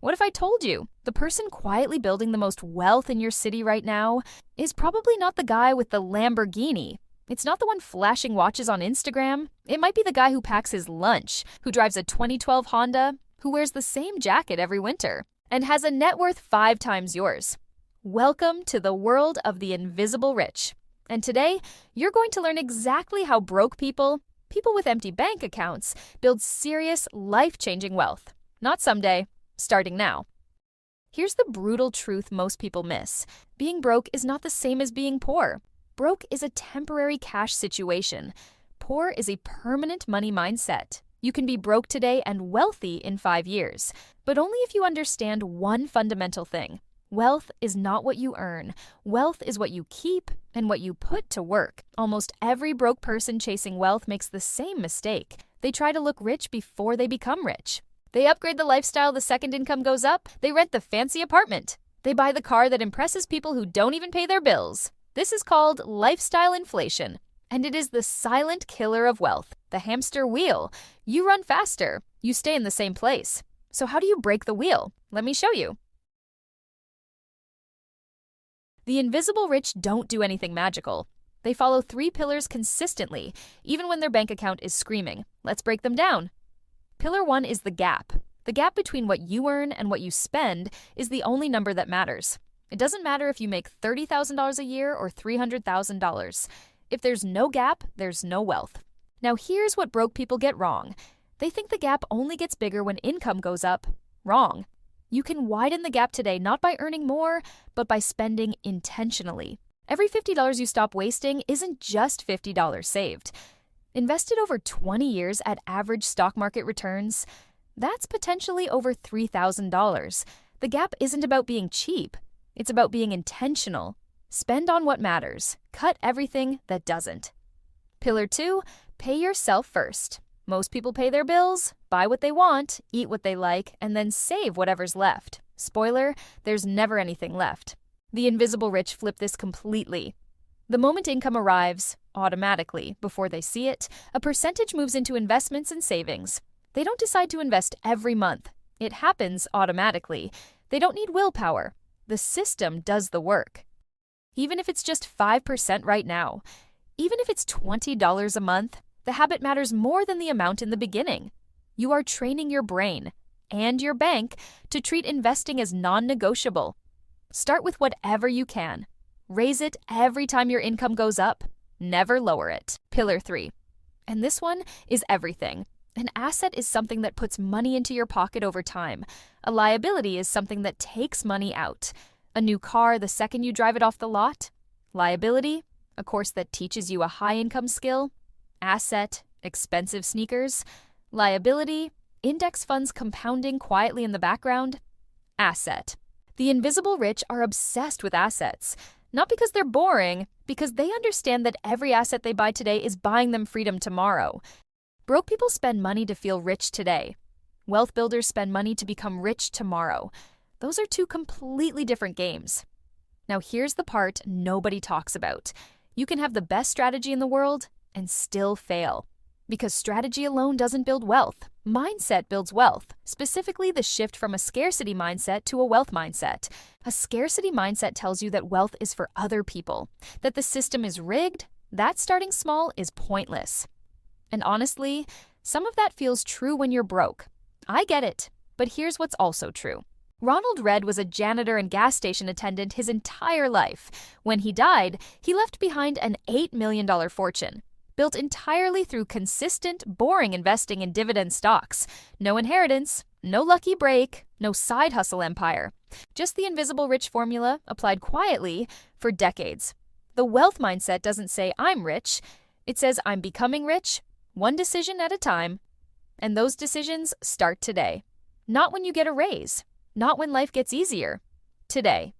What if I told you the person quietly building the most wealth in your city right now is probably not the guy with the Lamborghini? It's not the one flashing watches on Instagram. It might be the guy who packs his lunch, who drives a 2012 Honda, who wears the same jacket every winter, and has a net worth 5 times yours. Welcome to the world of the invisible rich. And today, you're going to learn exactly how broke people with empty bank accounts, build serious, life-changing wealth. Not someday, starting now. Here's the brutal truth most people miss. Being broke is not the same as being poor. Broke is a temporary cash situation. Poor is a permanent money mindset. You can be broke today and wealthy in 5 years, but only if you understand one fundamental thing. Wealth is not what you earn. Wealth is what you keep and what you put to work. Almost every broke person chasing wealth makes the same mistake. They try to look rich before they become rich. They upgrade the lifestyle the second income goes up. They rent the fancy apartment. They buy the car that impresses people who don't even pay their bills. This is called lifestyle inflation, and it is the silent killer of wealth, the hamster wheel. You run faster, you stay in the same place. So how do you break the wheel? Let me show you. The invisible rich don't do anything magical. They follow 3 pillars consistently, even when their bank account is screaming. Let's break them down. Pillar 1 is the gap. The gap between what you earn and what you spend is the only number that matters. It doesn't matter if you make $30,000 a year or $300,000. If there's no gap, there's no wealth. Now here's what broke people get wrong. They think the gap only gets bigger when income goes up. Wrong. You can widen the gap today not by earning more, but by spending intentionally. Every $50 you stop wasting isn't just $50 saved. Invested over 20 years at average stock market returns, that's potentially over $3,000. The gap isn't about being cheap. It's about being intentional. Spend on what matters. Cut everything that doesn't. Pillar 2, pay yourself first. Most people pay their bills, buy what they want, eat what they like, and then save whatever's left. Spoiler, there's never anything left. The invisible rich flip this completely. The moment income arrives, automatically, before they see it, a percentage moves into investments and savings. They don't decide to invest every month. It happens automatically. They don't need willpower. The system does the work. Even if it's just 5% right now, even if it's $20 a month, the habit matters more than the amount in the beginning. You are training your brain and your bank to treat investing as non-negotiable. Start with whatever you can. Raise it every time your income goes up. Never lower it. Pillar 3. And this one is everything. An asset is something that puts money into your pocket over time. A liability is something that takes money out. A new car the second you drive it off the lot. Liability, a course that teaches you a high-income skill. Asset, expensive sneakers. Liability, index funds compounding quietly in the background. Asset. The invisible rich are obsessed with assets. Not because they're boring, because they understand that every asset they buy today is buying them freedom tomorrow. Broke people spend money to feel rich today. Wealth builders spend money to become rich tomorrow. Those are 2 completely different games. Now here's the part nobody talks about. You can have the best strategy in the world and still fail. Because strategy alone doesn't build wealth. Mindset builds wealth, specifically the shift from a scarcity mindset to a wealth mindset. A scarcity mindset tells you that wealth is for other people, that the system is rigged, that starting small is pointless. And honestly, some of that feels true when you're broke. I get it, but here's what's also true. Ronald Red was a janitor and gas station attendant his entire life. When he died, he left behind an $8 million fortune, built entirely through consistent, boring investing in dividend stocks. No inheritance, no lucky break, no side hustle empire. Just the invisible rich formula applied quietly for decades. The wealth mindset doesn't say I'm rich. It says I'm becoming rich, one decision at a time. And those decisions start today. Not when you get a raise. Not when life gets easier. Today.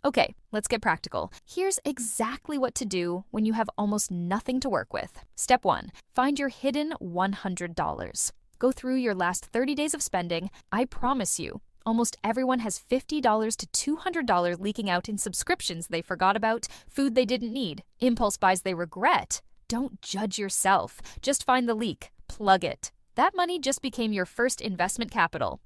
Okay, let's get practical. Here's exactly what to do when you have almost nothing to work with. Step 1. Find your hidden $100. Go through your last 30 days of spending. I promise you, almost everyone has $50 to $200 leaking out in subscriptions they forgot about, food they didn't need, impulse buys they regret. Don't judge yourself. Just find the leak. Plug it. That money just became your first investment capital.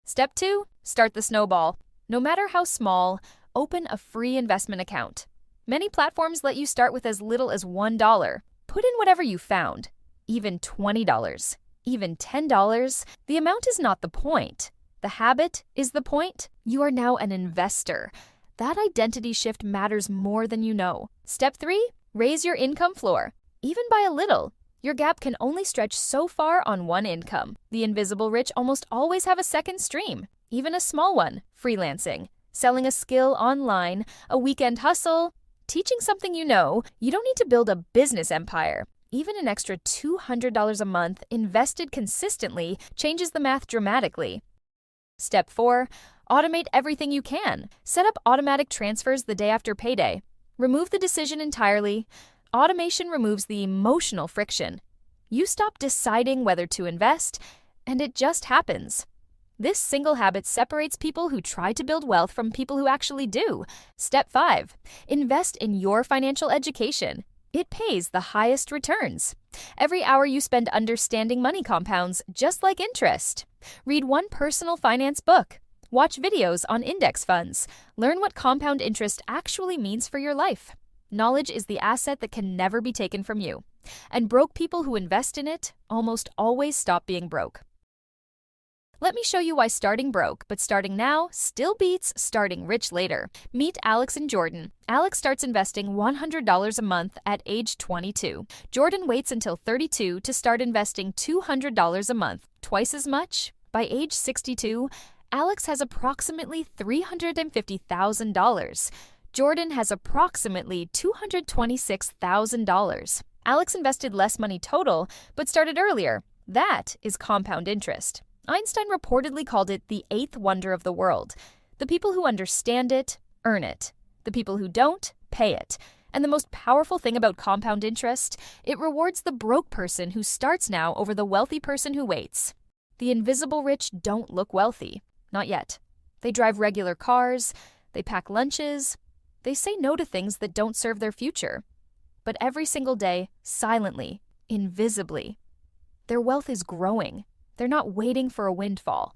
Step 2, start the snowball. No matter how small, open a free investment account. Many platforms let you start with as little as $1. Put in whatever you found, even $20, even $10. The amount is not the point. The habit is the point. You are now an investor. That identity shift matters more than you know. Step 3, raise your income floor. Even by a little. Your gap can only stretch so far on one income. The invisible rich almost always have a second stream, even a small one, freelancing, selling a skill online, a weekend hustle, teaching something you know. You don't need to build a business empire. Even an extra $200 a month invested consistently changes the math dramatically. Step 4, automate everything you can. Set up automatic transfers the day after payday. Remove the decision entirely. Automation removes the emotional friction. You stop deciding whether to invest, and it just happens. This single habit separates people who try to build wealth from people who actually do. Step 5, invest in your financial education. It pays the highest returns. Every hour you spend understanding money compounds just like interest. Read one personal finance book. Watch videos on index funds. Learn what compound interest actually means for your life. Knowledge is the asset that can never be taken from you. And broke people who invest in it almost always stop being broke. Let me show you why starting broke, but starting now, still beats starting rich later. Meet Alex and Jordan. Alex starts investing $100 a month at age 22. Jordan waits until 32 to start investing $200 a month, twice as much. By age 62, Alex has approximately $350,000. Jordan has approximately $226,000. Alex invested less money total, but started earlier. That is compound interest. Einstein reportedly called it the eighth wonder of the world. The people who understand it, earn it. The people who don't, pay it. And the most powerful thing about compound interest, it rewards the broke person who starts now over the wealthy person who waits. The invisible rich don't look wealthy. Not yet. They drive regular cars. They pack lunches. They say no to things that don't serve their future. But every single day, silently, invisibly, their wealth is growing. They're not waiting for a windfall.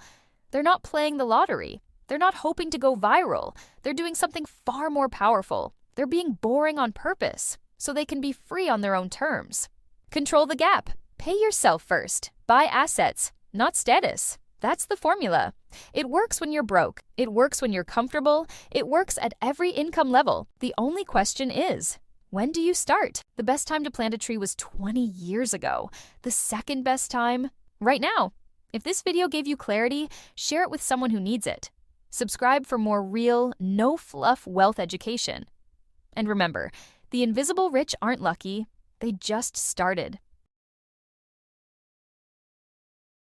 They're not playing the lottery. They're not hoping to go viral. They're doing something far more powerful. They're being boring on purpose, so they can be free on their own terms. Control the gap. Pay yourself first. Buy assets, not status. That's the formula. It works when you're broke. It works when you're comfortable. It works at every income level. The only question is, when do you start? The best time to plant a tree was 20 years ago. The second best time, right now. If this video gave you clarity, share it with someone who needs it. Subscribe for more real, no-fluff wealth education. And remember, the invisible rich aren't lucky. They just started.